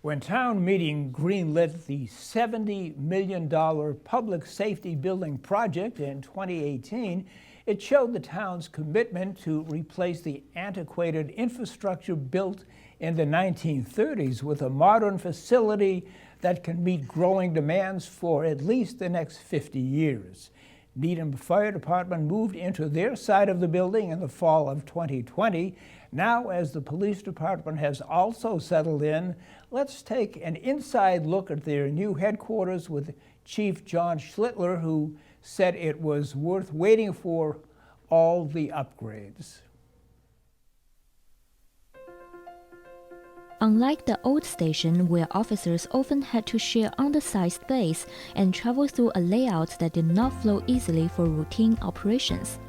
When town meeting greenlit the $70 million public safety building project in 2018, it showed the town's commitment to replace the antiquated infrastructure built in the 1930s with a modern facility that can meet growing demands for at least the next 50 years. Needham Fire Department moved into their side of the building in the fall of 2020. Now, as the police department has also settled in, let's take an inside look at their new headquarters with Chief John Schlittler, who said it was worth waiting for all the upgrades. Unlike the old station, where officers often had to share undersized space and travel through a layout that did not flow easily for routine operations,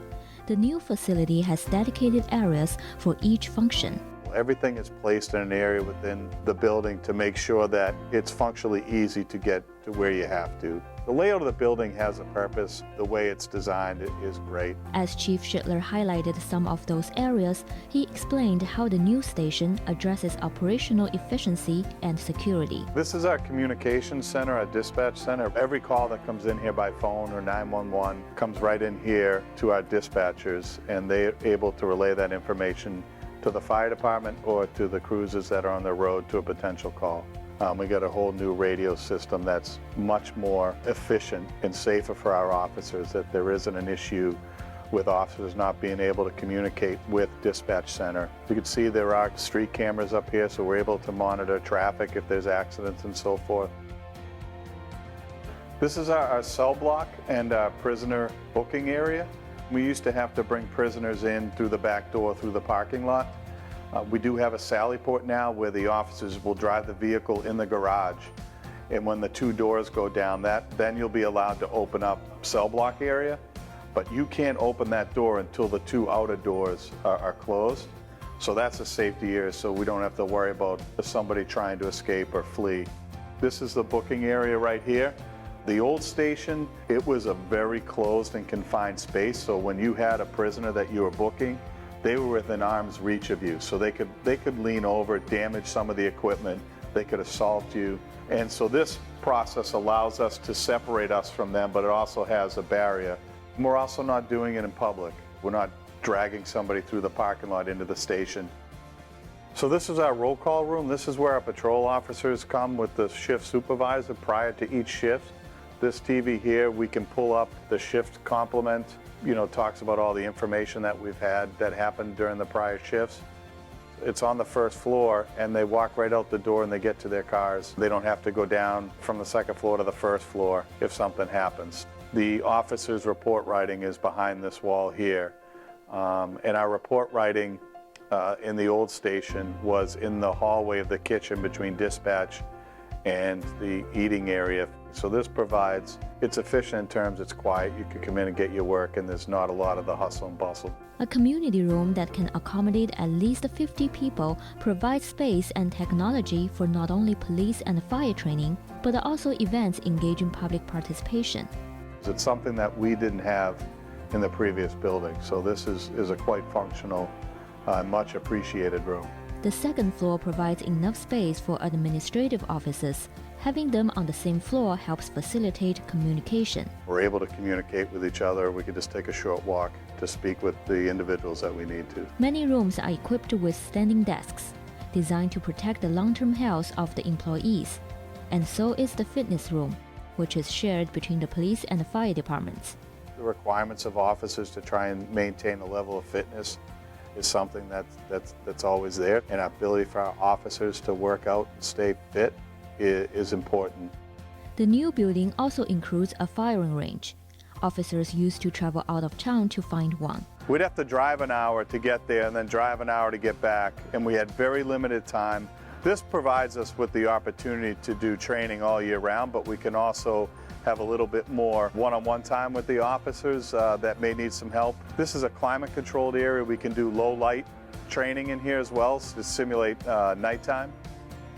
the new facility has dedicated areas for each function. Everything is placed in an area within the building to make sure that it's functionally easy to get to where you have to. The layout of the building has a purpose. The way it's designed is great. As Chief Schlittler highlighted some of those areas, he explained how the new station addresses operational efficiency and security. This is our communications center, our dispatch center. Every call that comes in here by phone or 911 comes right in here to our dispatchers, and they're able to relay that information to the fire department or to the cruisers that are on the road to a potential call. We got a whole new radio system that's much more efficient and safer for our officers, that there isn't an issue with officers not being able to communicate with dispatch center. You can see there are street cameras up here, so we're able to monitor traffic if there's accidents and so forth. This is our cell block and our prisoner booking area. We used to have to bring prisoners in through the back door through the parking lot. We do have a sally port now where the officers will drive the vehicle in the garage, and when the two doors go down, then you'll be allowed to open up cell block area, but you can't open that door until the two outer doors are closed. So that's a safety area, so we don't have to worry about somebody trying to escape or flee. This is the booking area right here. The old station, it was a very closed and confined space, so when you had a prisoner that you were booking, they were within arm's reach of you, so they could lean over, damage some of the equipment, they could assault you. And so this process allows us to separate us from them, but it also has a barrier. And we're also not doing it in public. We're not dragging somebody through the parking lot into the station. So this is our roll call room. This is where our patrol officers come with the shift supervisor prior to each shift. This TV here, we can pull up the shift complement. Talks about all the information that we've had that happened during the prior shifts. It's on the first floor, and they walk right out the door and they get to their cars. They don't have to go down from the second floor to the first floor if something happens. The officer's report writing is behind this wall here. And our report writing in the old station was in the hallway of the kitchen between dispatch and the eating area. So this provides, it's efficient in terms it's quiet, you can come in and get your work, and there's not a lot of the hustle and bustle. A community room that can accommodate at least 50 people provides space and technology for not only police and fire training, but also events engaging public participation. It's something that we didn't have in the previous building, so this is a quite functional, much appreciated room. The second floor provides enough space for administrative offices. Having them on the same floor helps facilitate communication. We're able to communicate with each other. We can just take a short walk to speak with the individuals that we need to. Many rooms are equipped with standing desks, designed to protect the long-term health of the employees. And so is the fitness room, which is shared between the police and the fire departments. The requirements of officers to try and maintain a level of fitness is something that's always there, and our ability for our officers to work out and stay fit is important. The new building also includes a firing range. Officers used to travel out of town to find one. We'd have to drive an hour to get there and then drive an hour to get back, and we had very limited time. This provides us with the opportunity to do training all year round, but we can also have a little bit more one-on-one time with the officers that may need some help. This is a climate-controlled area. We can do low-light training in here as well to simulate nighttime.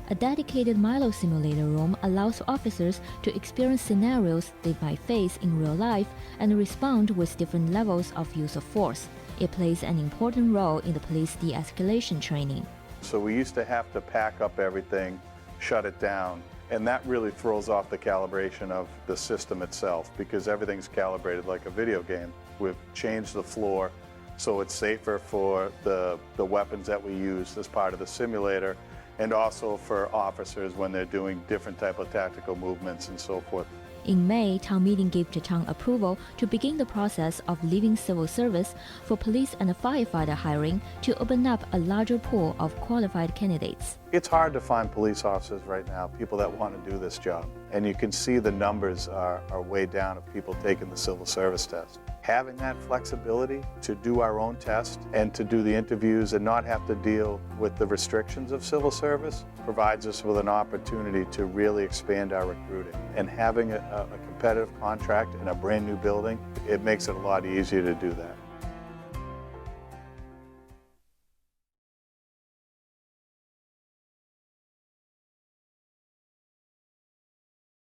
A dedicated Milo simulator room allows officers to experience scenarios they might face in real life and respond with different levels of use of force. It plays an important role in the police de-escalation training. So we used to have to pack up everything, shut it down. And that really throws off the calibration of the system itself because everything's calibrated like a video game. We've changed the floor so it's safer for the weapons that we use as part of the simulator and also for officers when they're doing different type of tactical movements and so forth. In May, town meeting gave the town approval to begin the process of leaving civil service for police and firefighter hiring to open up a larger pool of qualified candidates. It's hard to find police officers right now, people that want to do this job. And you can see the numbers are way down of people taking the civil service test. Having that flexibility to do our own test and to do the interviews and not have to deal with the restrictions of civil service provides us with an opportunity to really expand our recruiting. And having a competitive contract in a brand new building, it makes it a lot easier to do that.